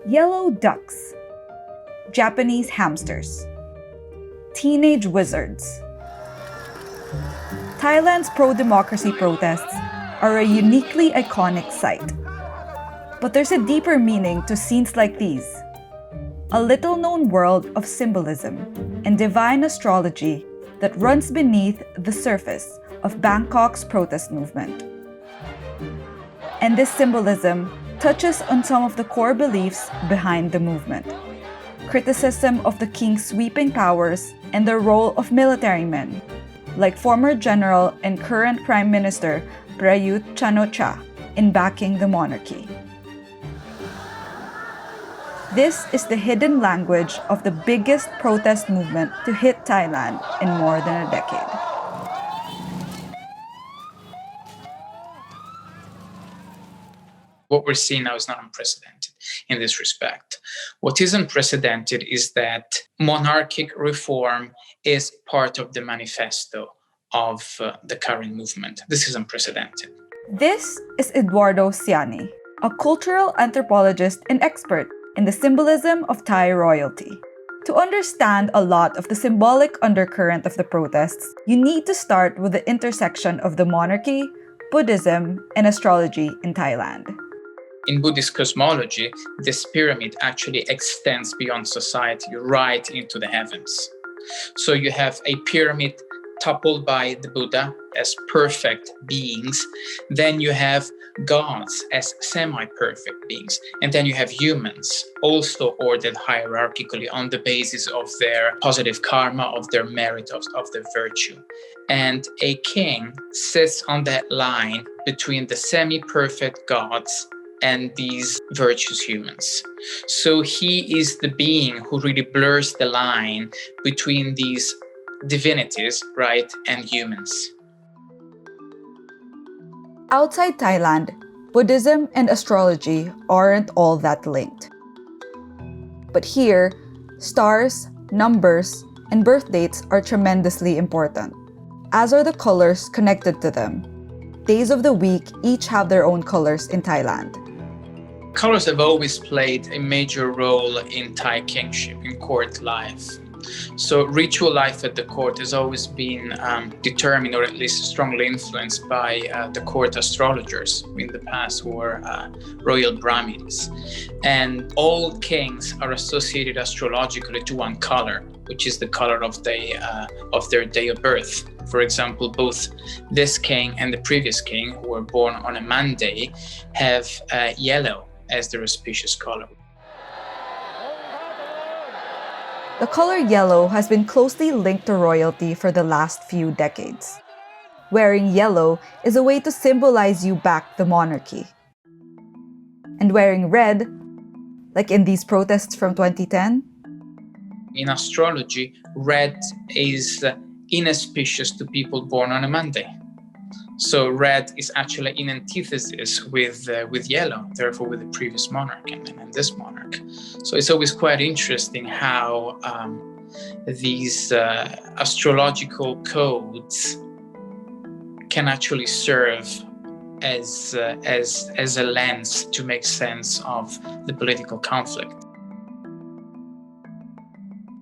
Yellow ducks, Japanese hamsters, teenage wizards. Thailand's pro-democracy protests are a uniquely iconic sight. But there's a deeper meaning to scenes like these. A little-known world of symbolism and divine astrology that runs beneath the surface of Bangkok's protest movement. And this symbolism touches on some of the core beliefs behind the movement. Criticism of the king's sweeping powers and the role of military men, like former general and current Prime Minister Prayut Chan-o-cha, in backing the monarchy. This is the hidden language of the biggest protest movement to hit Thailand in more than a decade. What we're seeing now is not unprecedented in this respect. What is unprecedented is that monarchic reform is part of the manifesto of the current movement. This is unprecedented. This is Edoardo Siani, a cultural anthropologist and expert in the symbolism of Thai royalty. To understand a lot of the symbolic undercurrent of the protests, you need to start with the intersection of the monarchy, Buddhism, and astrology in Thailand. In Buddhist cosmology, this pyramid actually extends beyond society right into the heavens. So you have a pyramid toppled by the Buddha as perfect beings. Then you have gods as semi-perfect beings. And then you have humans also ordered hierarchically on the basis of their positive karma, of their merit, of their virtue. And a king sits on that line between the semi-perfect gods and these virtuous humans. So he is the being who really blurs the line between these divinities, right, and humans. Outside Thailand, Buddhism and astrology aren't all that linked. But here, stars, numbers, and birth dates are tremendously important, as are the colors connected to them. Days of the week each have their own colors in Thailand. Colors have always played a major role in Thai kingship, in court life. So ritual life at the court has always been determined, or at least strongly influenced by the court astrologers in the past, who were royal Brahmins. And all kings are associated astrologically to one color, which is the color of their day of birth. For example, both this king and the previous king, who were born on a Monday, have yellow as their auspicious color. The color yellow has been closely linked to royalty for the last few decades. Wearing yellow is a way to symbolize you back the monarchy. And wearing red, like in these protests from 2010? In astrology, red is inauspicious to people born on a Monday. So red is actually in antithesis with yellow, therefore with the previous monarch and this monarch. So it's always quite interesting how these astrological codes can actually serve as a lens to make sense of the political conflict.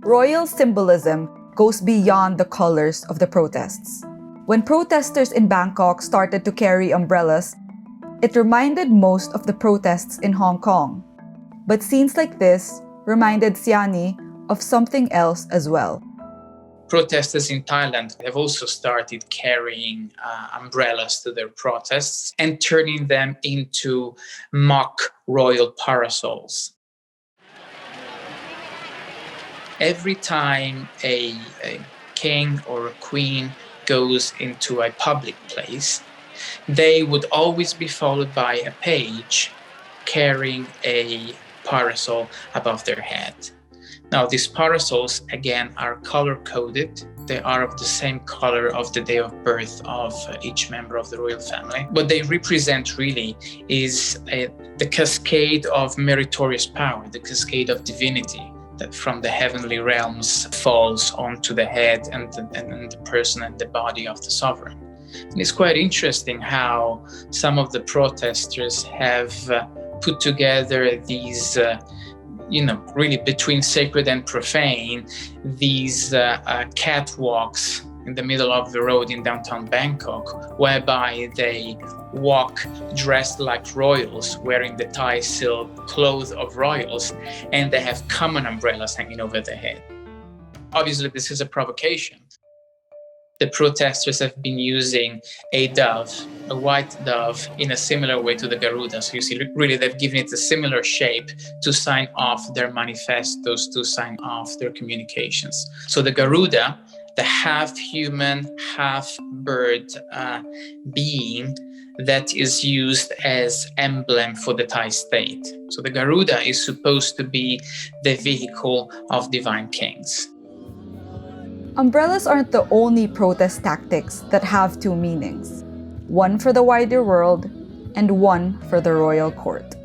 Royal symbolism goes beyond the colors of the protests. When protesters in Bangkok started to carry umbrellas, it reminded most of the protests in Hong Kong. But scenes like this reminded Siani of something else as well. Protesters in Thailand have also started carrying umbrellas to their protests and turning them into mock royal parasols. Every time a king or a queen goes into a public place, they would always be followed by a page carrying a parasol above their head. Now, these parasols, again, are color-coded. They are of the same color of the day of birth of each member of the royal family. What they represent really is the cascade of meritorious power, the cascade of divinity that from the heavenly realms falls onto the head and the person and the body of the sovereign. And it's quite interesting how some of the protesters have put together these really between sacred and profane, these catwalks in the middle of the road in downtown Bangkok, whereby they walk dressed like royals, wearing the Thai silk clothes of royals, and they have common umbrellas hanging over their head. Obviously, this is a provocation. The protesters have been using a dove, a white dove, in a similar way to the Garuda. So you see, really, they've given it a similar shape to sign off their manifestos, to sign off their communications. So the Garuda, the half-human, half-bird being that is used as emblem for the Thai state. So the Garuda is supposed to be the vehicle of divine kings. Umbrellas aren't the only protest tactics that have two meanings, one for the wider world and one for the royal court.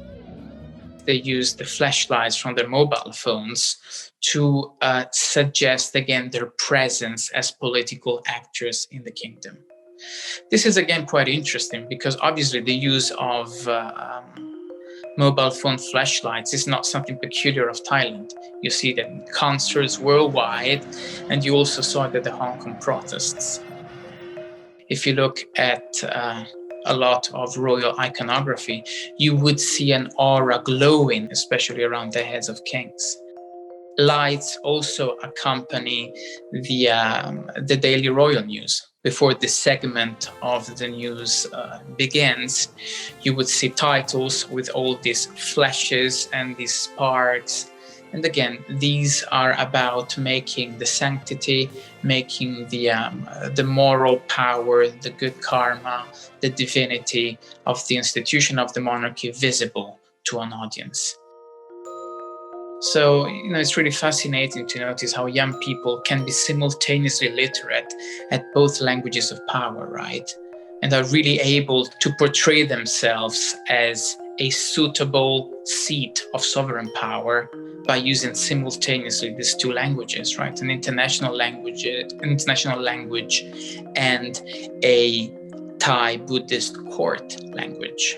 They use the flashlights from their mobile phones to suggest again their presence as political actors in the kingdom. This is again quite interesting because obviously the use of mobile phone flashlights is not something peculiar of Thailand. You see that in concerts worldwide, and you also saw it at the Hong Kong protests. If you look at a lot of royal iconography, you would see an aura glowing, especially around the heads of kings. Lights also accompany the daily royal news. Before this segment of the news begins, you would see titles with all these flashes and these sparks. And again, these are about making the sanctity, making the moral power, the good karma, the divinity of the institution of the monarchy visible to an audience. So, it's really fascinating to notice how young people can be simultaneously literate at both languages of power, right? And are really able to portray themselves as a suitable seat of sovereign power by using simultaneously these two languages, right? An international language and a Thai Buddhist court language.